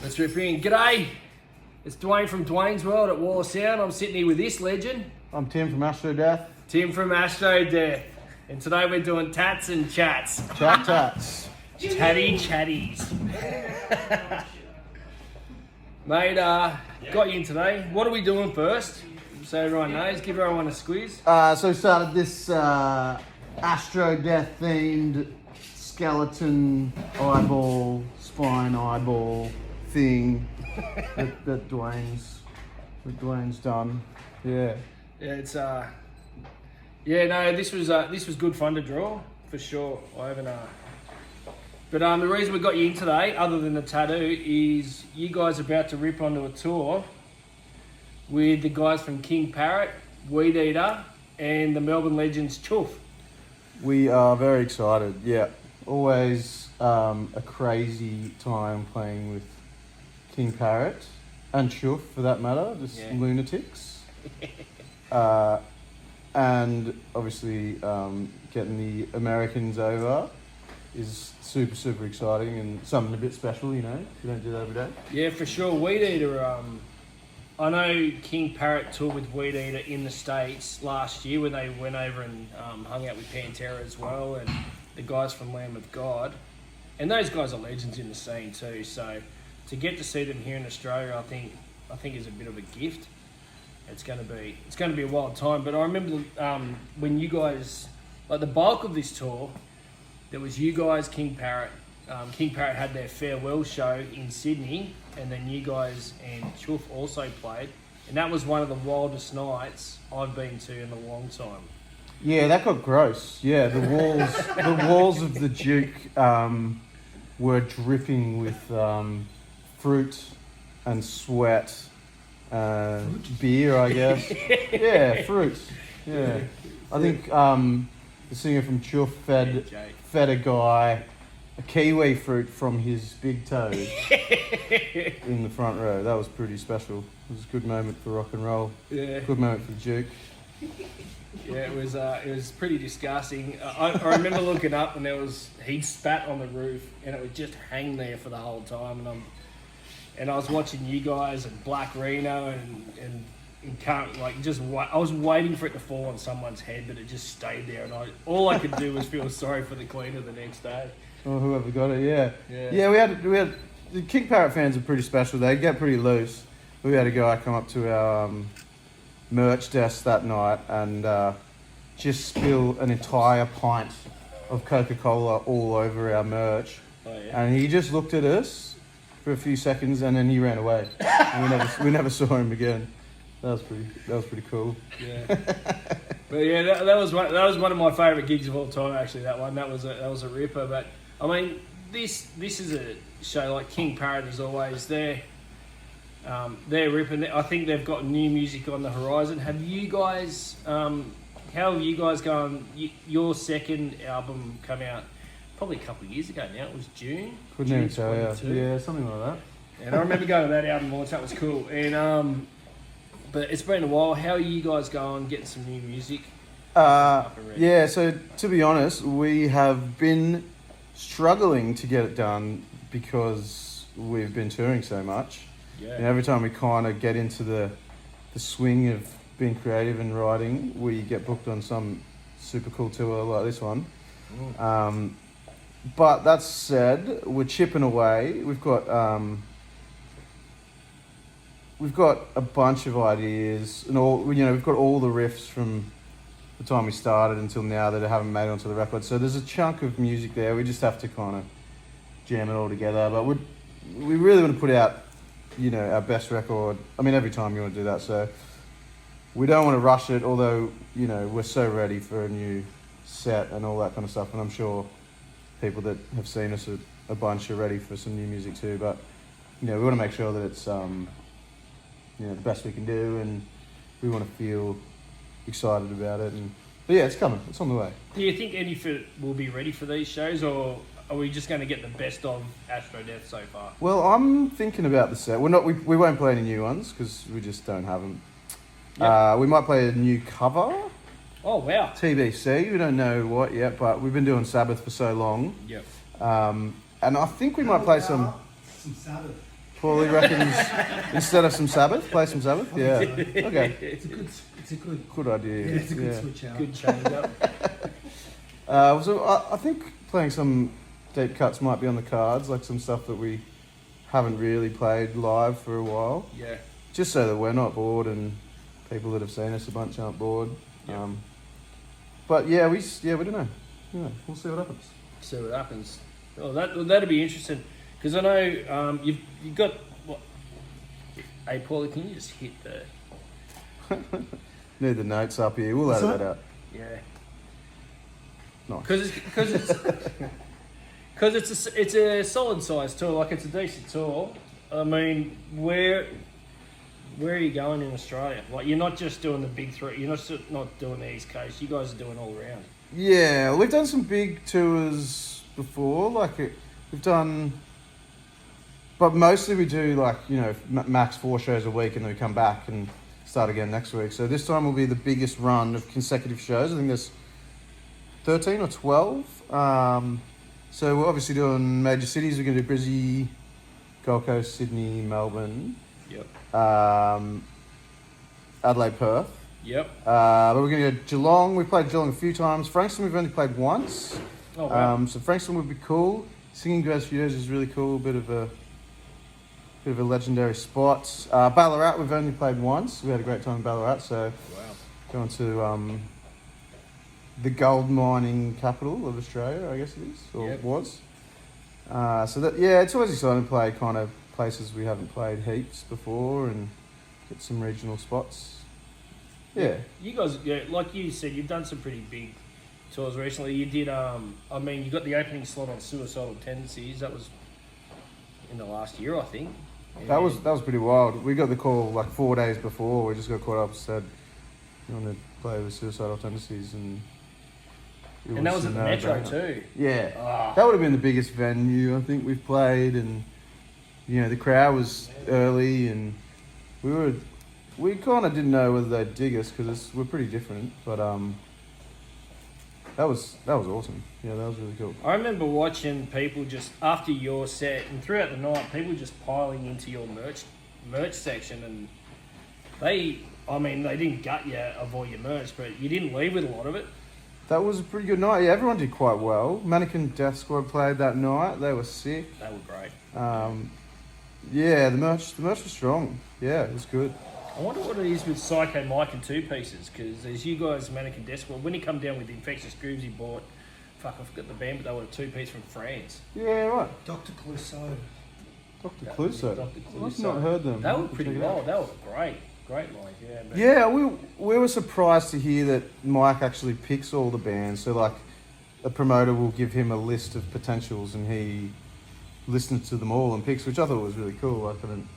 Let's rip in. G'day, it's Duane from Duane's World at Wall of Sound. I'm sitting here with this legend. I'm Tim from Astrodeath. Tim from Astrodeath. And today we're doing tats and chats. Chat tats. Chatty chatties. Mate, got you in today. What are we doing first? So everyone knows, give everyone a squeeze. So we started this Astrodeath themed skeleton spine eyeball thing that Duane's done. Yeah. Yeah, it's this was good fun to draw for sure. I haven't but the reason we got you in today, other than the tattoo, is you guys are about to rip onto a tour with the guys from Kignn Parrot, Weedfeeder, and the Melbourne legends Choof. We are very excited. Yeah, always a crazy time playing with Kignn Parrot and Choof for that matter, just lunatics. And obviously getting the Americans over is super exciting and something a bit special, you know. You don't do that every day. Yeah, for sure. Weedfeeder, I know Kignn Parrot toured with Weedfeeder in the States last year when they went over and hung out with Pantera as well, and the guys from Lamb of God. And those guys are legends in the scene too, so to get to see them here in Australia, I think is a bit of a gift. It's going to be a wild time. But I remember when you guys, like the bulk of this tour, there was you guys, Kignn Parrot. Kignn Parrot had their farewell show in Sydney, and then you guys and Choof also played, and that was one of the wildest nights I've been to in a long time. Yeah, that got gross. Yeah, the walls of the Duke were dripping with fruit and sweat. Beer, I guess. Yeah, fruit. Yeah, I think the singer from Choof fed a guy a kiwi fruit from his big toe in the front row. That was pretty special. It was a good moment for rock and roll. Yeah. Good moment for the Duke. Yeah, it was pretty disgusting. I remember looking up and he'd spat on the roof and it would just hang there for the whole time, and I was watching you guys and Black Reno and I was waiting for it to fall on someone's head, but it just stayed there, and all I could do was feel sorry for the cleaner the next day. Or whoever got it, yeah. We had the Kignn Parrot fans are pretty special. They get pretty loose. We had a guy come up to our merch desk that night and just spill an entire pint of Coca-Cola all over our merch. Oh, yeah. And he just looked at us for a few seconds and then he ran away. we never saw him again. That was pretty cool. Yeah. But yeah, that was one of my favourite gigs of all time. Actually, that was a ripper. But I mean, this is a show like Kignn Parrot is always there. They're ripping. I think they've got new music on the horizon. Have you guys? How have you guys gone? Your second album came out probably a couple of years ago now. It was June. Couldn't even tell you. Yeah, something like that. And I remember going to that album launch. That was cool. And but it's been a while. How are you guys going? Getting some new music? Yeah. So to be honest, we have been struggling to get it done because we've been touring so much. Yeah. And every time we kind of get into the swing of being creative and writing, we get booked on some super cool tour like this one. But that said, we're chipping away. We've got a bunch of ideas, and we've got all the riffs from the time we started until now that haven't made it onto the record. So there's a chunk of music there. We just have to kind of jam it all together. But we really want to put out, our best record. I mean, every time you want to do that. So we don't want to rush it, although, we're so ready for a new set and all that kind of stuff. And I'm sure people that have seen us a bunch are ready for some new music too. But, we want to make sure that it's, the best we can do, and we want to feel excited about it. But yeah, it's coming. It's on the way. Do you think Eddie will be ready for these shows, or are we just going to get the best of Astrodeath so far? Well, I'm thinking about the set. We won't play any new ones because we just don't have them. Yep. We might play a new cover. Oh wow! TBC. We don't know what yet, but we've been doing Sabbath for so long. Yep. And I think we might play some Sabbath. Paulie reckons instead of some Sabbath, play some Sabbath. Yeah. Okay. It's a good idea. Yeah, it's a good switch out. Good change up. So I think playing some deep cuts might be on the cards, like some stuff that we haven't really played live for a while. Yeah. Just so that we're not bored and people that have seen us a bunch aren't bored. Yeah. But we don't know. Yeah, we'll see what happens. See what happens. Oh, that'd be interesting because I know you've got what? Hey, Paulie, can you just hit the? Need the notes up here. We'll edit that out. Yeah. Nice. Because it's a solid size tour. Like it's a decent tour. I mean, where are you going in Australia? Like you're not just doing the big three. You're not doing the East Coast. You guys are doing all around. Yeah, we've done some big tours before. We've done, but mostly we do max 4 shows a week, and then we come back and start again next week. So this time will be the biggest run of consecutive shows. I think there's 13 or 12. So we're obviously doing major cities. We're going to do Brizzy, Gold Coast, Sydney, Melbourne. Yep. Adelaide, Perth. Yep. But we're going to go Geelong. We've played Geelong a few times. Frankston we've only played once. Oh, wow. So Frankston would be cool. Singing Grass Studios is really cool. Bit of a legendary spot. Ballarat we've only played once. We had a great time in Ballarat. So going to the gold mining capital of Australia, I guess it is, or was. It's always exciting to play kind of places we haven't played heaps before and get some regional spots. Yeah. You guys, like you said, you've done some pretty big tours recently. You did, you got the opening slot on Suicidal Tendencies. That was in the last year, I think. That was pretty wild. We got the call 4 days before. We just got caught up and said, you want to play with Suicidal Tendencies, and that was at the Metro too. Yeah. That would have been the biggest venue I think we've played, and the crowd was early, and we kind of didn't know whether they'd dig us because we're pretty different, but that was awesome. Yeah, that was really cool. I remember watching people just after your set and throughout the night, people just piling into your merch section, and they didn't gut you of all your merch, but you didn't leave with a lot of it. That was a pretty good night. Yeah, everyone did quite well. Mannequin Death Squad played that night. They were sick. They were great. The merch was strong. Yeah, it was good. I wonder what it is with Psycho Mike and 2 Pieces, because as you guys, Mannequin Death Squad, when he come down with the Infectious Grooves he bought, I forgot the band, but they were a 2-piece from France. Yeah, right. Dr. Clouseau. Dr. Clouseau. Dr. Clouseau. I've not heard them. They were pretty wild. They were great. Great night, yeah. But yeah, we were surprised to hear that Mike actually picks all the bands. So a promoter will give him a list of potentials and he listens to them all and picks, which I thought was really cool. I don't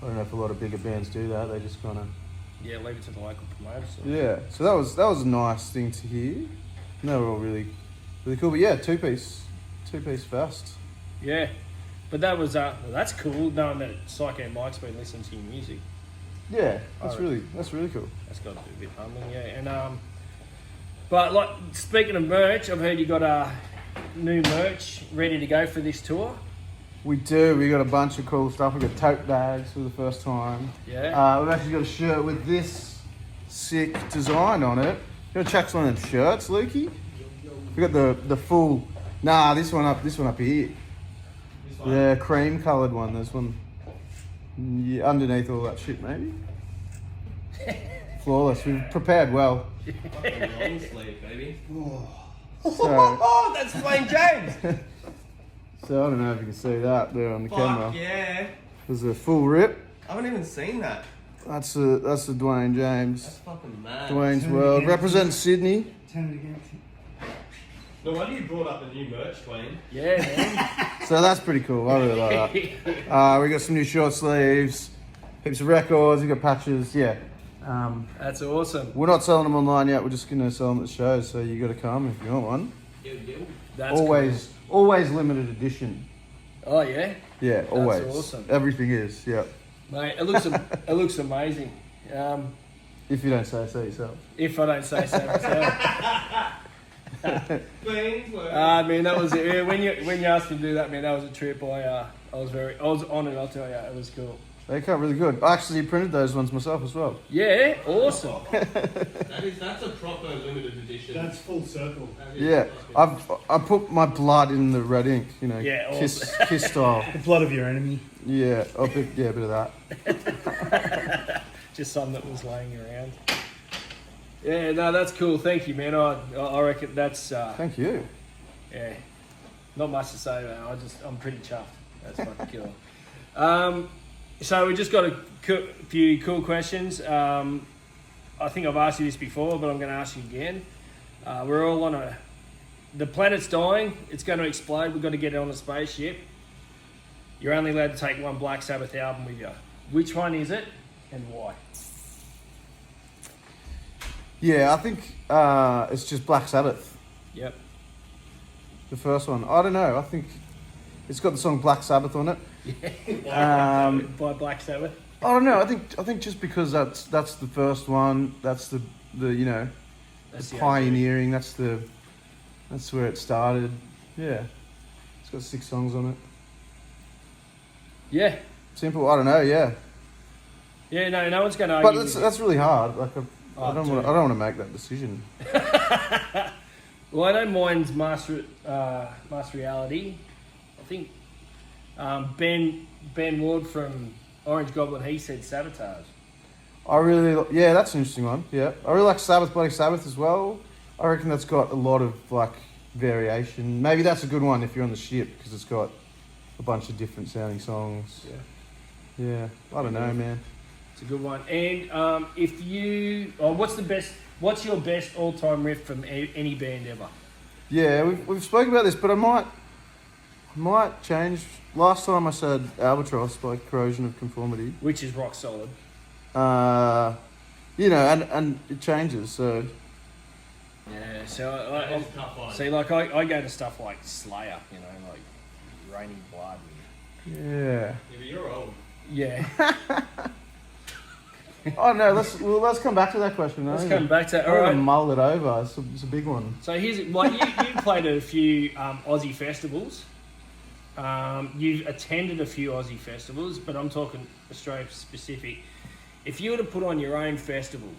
know if a lot of bigger bands do that. They just kind of leave it to the local promoters. Yeah, so that was a nice thing to hear. And they were all really, really cool. But yeah, 2-piece fest. Yeah, but that was that's cool knowing that Psycho Mike's been listening to your music. Yeah, that's really cool. That's got to be a bit humbling, yeah. And but speaking of merch, I've heard you got new merch ready to go for this tour. We do. We got a bunch of cool stuff. We got tote bags for the first time. Yeah. We've actually got a shirt with this sick design on it. You want to check one of them shirts, Lukey? We got the full. Nah, this one up here. The cream coloured one. There's one. Yeah, underneath all that shit, maybe. Flawless. We've prepared well. Long sleeve, baby. So, That's Duane James. So I don't know if you can see that there on the camera. Fuck yeah. There's a full rip. I haven't even seen that. That's the Duane James. That's fucking mad. Duane's World. Represents Sydney. Turn it against him. No wonder you brought up the new merch, Duane. Yeah, man. So that's pretty cool. I really like that. We got some new short sleeves, heaps of records, we got patches, yeah. That's awesome. We're not selling them online yet, we're just going to sell them at the shows, so you got to come if you want one. That's Always limited edition. Cool. Oh, yeah? Yeah, always. That's awesome. Everything is, yeah. Mate, it looks amazing. If you don't say so yourself. If I don't say so myself. Clean work. Man, that was it. When you asked me to do that, man, that was a trip. I was honoured. I'll tell you, it was cool. They come really good. I actually printed those ones myself as well. Yeah, awesome. That's a proper limited edition. That's full circle. That is Yeah, fucking- I put my blood in the red ink, you know, Yeah, kiss awesome. kiss style. The blood of your enemy. Yeah, a bit of that. Just some that was laying around. Yeah, no, that's cool. Thank you, man. I reckon that's Thank you. yeah, not much to say, man. I'm pretty chuffed. That's fucking killer. So we just got a few cool questions. I think I've asked you this before, but I'm going to ask you again. We're all on the planet's dying. It's going to explode. We've got to get it on a spaceship. You're only allowed to take one Black Sabbath album with you. Which one is it, and why? Yeah, I think it's just Black Sabbath, Yep. the first one. I don't know. I think it's got the song Black Sabbath on it. By Black Sabbath. I don't know. I think just because that's the first one. That's the you know That's the the pioneering. That's where it started. Yeah, it's got 6 songs on it. Yeah. Simple. I don't know. Yeah, Yeah. No one's going to argue. but with that's really hard. Like I don't dude. want to make that decision. Well, I know mine's Master Reality. I think Ben Ward from Orange Goblin, he said Sabotage. Yeah, that's an interesting one. Yeah, I really like Sabbath, Bloody Sabbath as well. I reckon that's got a lot of like variation. Maybe that's a good one if you're on the ship because it's got a bunch of different sounding songs. Yeah. Yeah, I don't know, man. It's a good one. And what's your best all-time riff from any band ever? Yeah, we've spoken about this, but I might change. Last time I said Albatross by Corrosion of Conformity. Which is rock solid. You know, and it changes. So Yeah, so That is a tough one. see, like I go to stuff like Slayer, you know, like Raining Blood. yeah, Yeah, but you're old. Yeah. I don't know. Let's come back to that question. Let's come back to All all right, right. mull it over. It's a big one. So here's like you played at a few Aussie festivals. You've attended a few Aussie festivals, but I'm talking Australia specific. If you were to put on your own festival,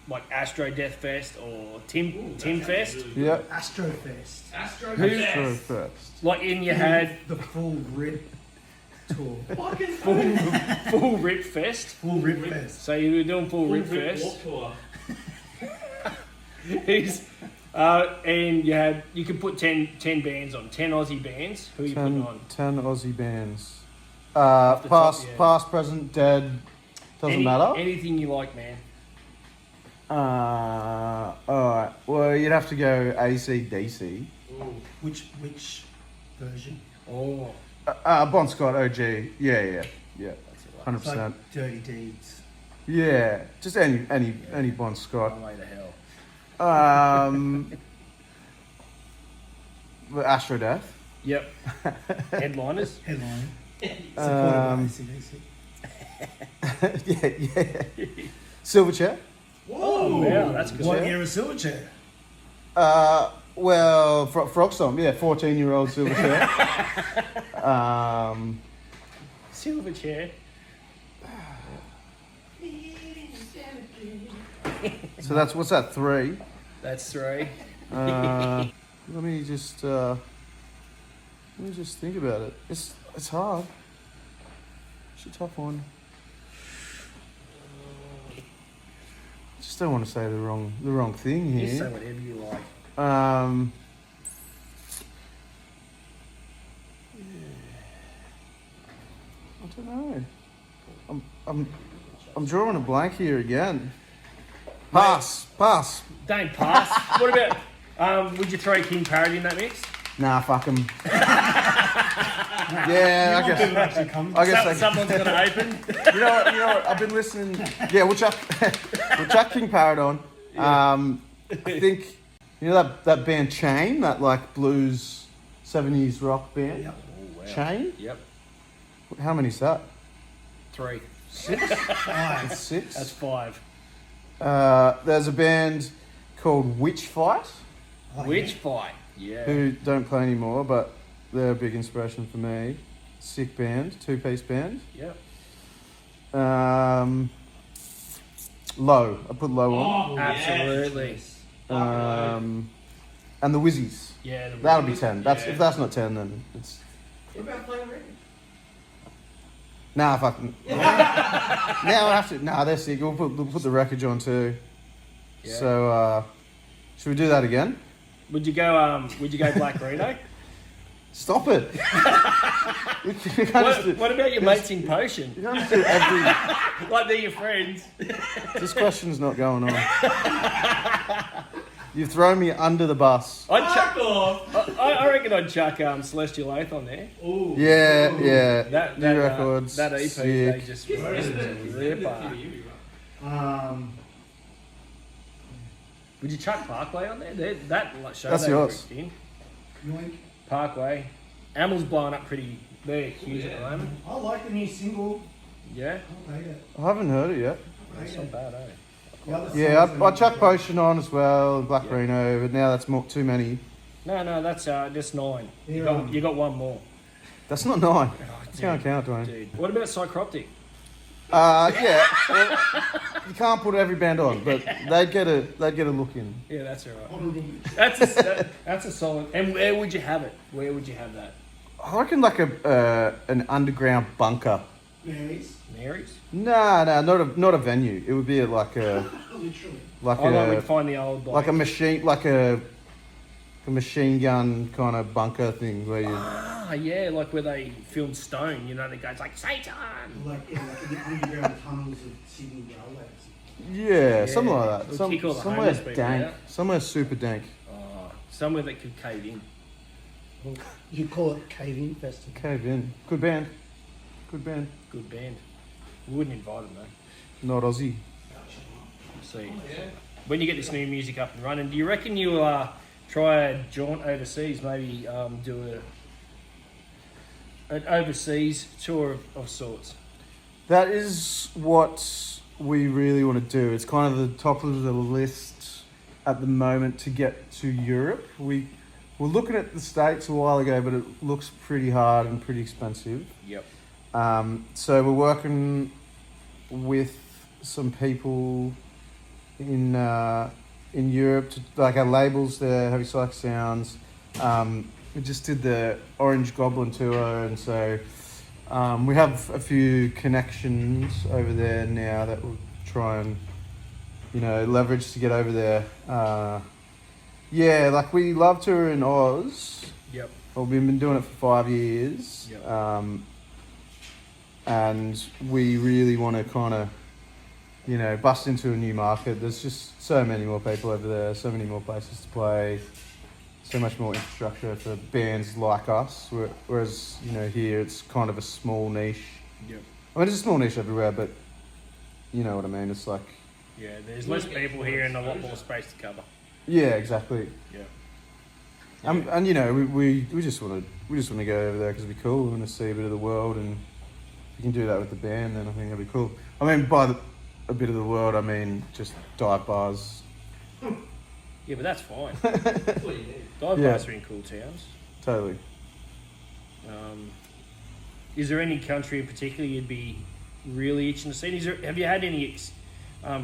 like Astrodeath Fest or Tim Fest, Yeah. Astrofest. Astro first. like you had The full rip tour. full Rip Fest. Full rip fest. So you were doing full Rip Fest. Walk tour. And you could put 10 bands on, 10 Aussie bands. Who are you putting on? 10 Aussie bands. the top, Past, present, dead. Doesn't matter. Anything you like, man. Alright. Well, you'd have to go AC/DC. Ooh. Which version? Oh, Bon Scott OG. Yeah. that's it. Like, 100%. It's like Dirty Deeds. Yeah. Just any Bon Scott. one way to hell. Astrodeath. Yep. Headliners. Headline. Um, Supported by AC/DC. yeah. Silverchair. Oh, wow, that's good. What Yeah. era Silverchair? Well, Froxom, yeah, 14-year-old Silverchair. Silverchair. So what's that, 3? That's 3. Let me just think about it. It's hard. It's a tough one. Just don't want to say the wrong thing You say here. whatever you like. I don't know. I'm drawing a blank here again. Pass. Don't pass. What about, would you throw Kignn Parrot in that mix? Nah, fuck him. Yeah, I People guess. actually come. I guess. Someone's got to open. You know what? I've been listening. Yeah, we'll chuck Kignn Parrot on. I think you know that band Chain, that like blues 70s rock band. Yep. Oh, wow. Chain. Yep. How many's that? 3. 5. It's 6. That's 5. There's a band called Witch Fight, Oh, Which yeah. fight? Yeah. who don't play anymore, but they're a big inspiration for me. Sick band, 2-piece band. Yep. Low. I put Low on. Oh, Absolutely. yes. And the Wizzies. Yeah. That'll be 10. That's Yeah. if that's not 10, then it's What about playing record? nah. Fucking now I have to. Nah, they're sick. We'll put the wreckage on too. Yeah. So should we do that again? Would you go Black Reno? Stop it. you can't just do, What about your mates in Potion? you can't just do every. Like they're your friends. This question's not going on. You've thrown me under the bus. I'd chuck. Fuck off! I reckon I'd chuck Celestial Oath on there. Ooh. Yeah. That New records. that EP, sick. they just ripper. Would you chuck Parkway on there? That show That's they yours. ripped in. Yoink. Parkway. Amel's blowing up pretty. They're huge at the moment. I like the new single. Yeah, I hate it. I haven't heard it yet. I that's hate not it. bad, eh? The other Yeah, songs I are chuck not Potion on as well, and Black Yeah. Reno, but now that's too many. No, that's 9. You They're, got, you got one more. That's not 9. Oh, You can't count, Duane. Dude. What about Psychroptic? Yeah. Well, you can't put every band on, but they'd get a look in. Yeah, that's alright. Honourable. That's a solid. And where would you have it? Where would you have that? I reckon like an underground bunker. Marys. Mary's? Nah, not a venue. It would be like a Literally. like I like we'd a find the old like a machine like a machine gun kind of bunker thing where you. yeah, like where they filmed Stone. You know, the guy's like Satan. Like in the underground tunnels of Sydney railways. Yeah, something like that. We'll kick all the Somewhere homeless people dank. out. Somewhere super dank. Oh, somewhere that could cave in. You call it Cave-In Festival. Cave in. Good band. Good band. Good band. We wouldn't invite them though. Not Aussie. See, when you get this new music up and running, do you reckon you'll try a jaunt overseas? Maybe do an overseas tour of sorts. That is what we really want to do. It's kind of the top of the list at the moment to get to Europe. We were looking at the States a while ago, but it looks pretty hard and pretty expensive. Yep. So we're working with some people in Europe, to, like our labels there, Heavy Psych Sounds. We just did the Orange Goblin tour, and so we have a few connections over there now that we'll try and leverage to get over there. Yeah, like we love touring in Oz. Yep. Well, we've been doing it for 5 years. Yep. And we really want to kind of, bust into a new market. There's just so many more people over there, so many more places to play, so much more infrastructure for bands like us. Whereas, here it's kind of a small niche. Yep. I mean, it's a small niche everywhere, but you know what I mean. It's like, Yeah, there's less people here and a lot more space to cover. yeah, exactly. Yeah. And we just want to go over there because it'd be cool. We want to see a bit of the world, and if we can do that with the band, then I think that'd be cool. I mean, a bit of the world, I mean just dive bars. Yeah, but that's fine. That's what you need. Dive Yeah. bars are in cool towns. Totally. Is there any country in particular you'd be really itching to see? Have you had any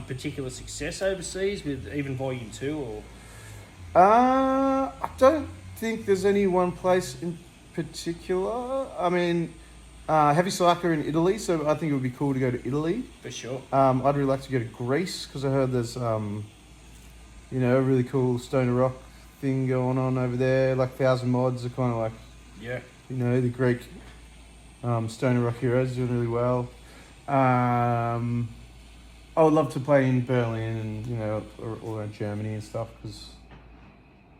particular success overseas with even Volume 2 or? I don't think there's any one place in particular. I mean, Heavy Psych are in Italy, so I think it would be cool to go to Italy. For sure. I'd really like to go to Greece because I heard there's a really cool stoner rock thing going on over there. Like 1,000 Mods are kind of like, Yeah. the Greek stoner rock heroes doing really well. I would love to play in Berlin and all around Germany and stuff because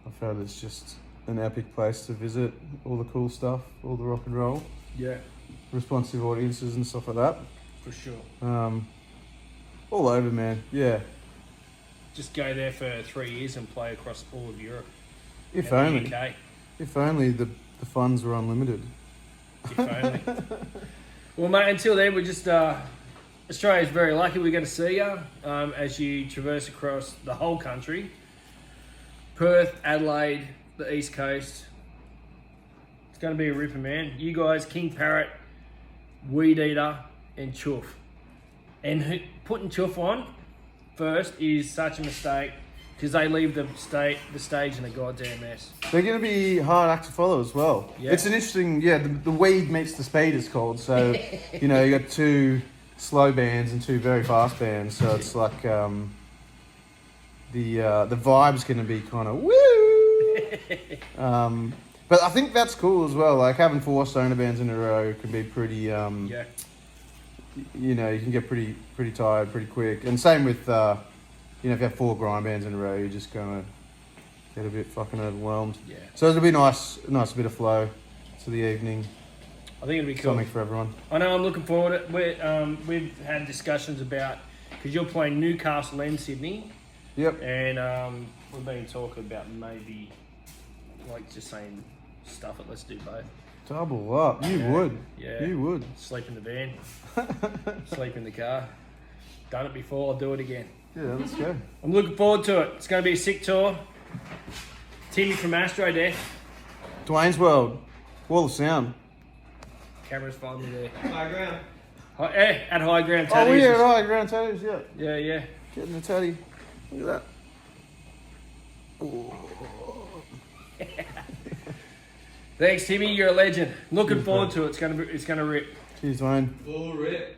I've heard it's just an epic place to visit. All the cool stuff, all the rock and roll, Yeah. responsive audiences and stuff like that. For sure. All over, man. Yeah, Just go there for 3 years and play across all of Europe. if and only. the UK. If only the funds were unlimited. If only. Well, mate, until then, we're just... Australia's very lucky we're going to see you as you traverse across the whole country. Perth, Adelaide, the East Coast. It's going to be a ripper, man. You guys, Kignn Parrot, Weedfeeder and Choof. And putting Choof on first is such a mistake because they leave the stage in a goddamn mess. They're going to be hard act to follow as well. Yeah. It's an interesting, the weed meets the speed is called. So, you know, you got 2 slow bands and 2 very fast bands. So it's like the vibe's going to be kind of woo. But I think that's cool as well. Like having 4 stoner bands in a row can be pretty. Yeah. You know, you can get pretty tired pretty quick. And same with, you know, if you have 4 grind bands in a row, you're just gonna get a bit fucking overwhelmed. Yeah. So it'll be a nice bit of flow to the evening. I think it'll be cool. Something for everyone. I know I'm looking forward to it. We've had discussions about, because you're playing Newcastle and Sydney. Yep. And we've been talking about maybe, like just saying, stuff it, let's do both. Double up. You Yeah. would. Yeah. You would. Sleep in the van, sleep in the car. Done it before, I'll do it again. Yeah, let's go. I'm looking forward to it. It's going to be a sick tour. Timmy from Astrodeath. Duane's World. Wall of Sound. Camera's finally there. High ground. At high ground Oh, tattoos. yeah, right. Ground tattoos, yeah. Yeah, yeah. Getting the tatty. Look at that. Ooh. Thanks, Timmy. You're a legend. Looking forward to it. It's gonna rip. Cheers, Duane. Full rip.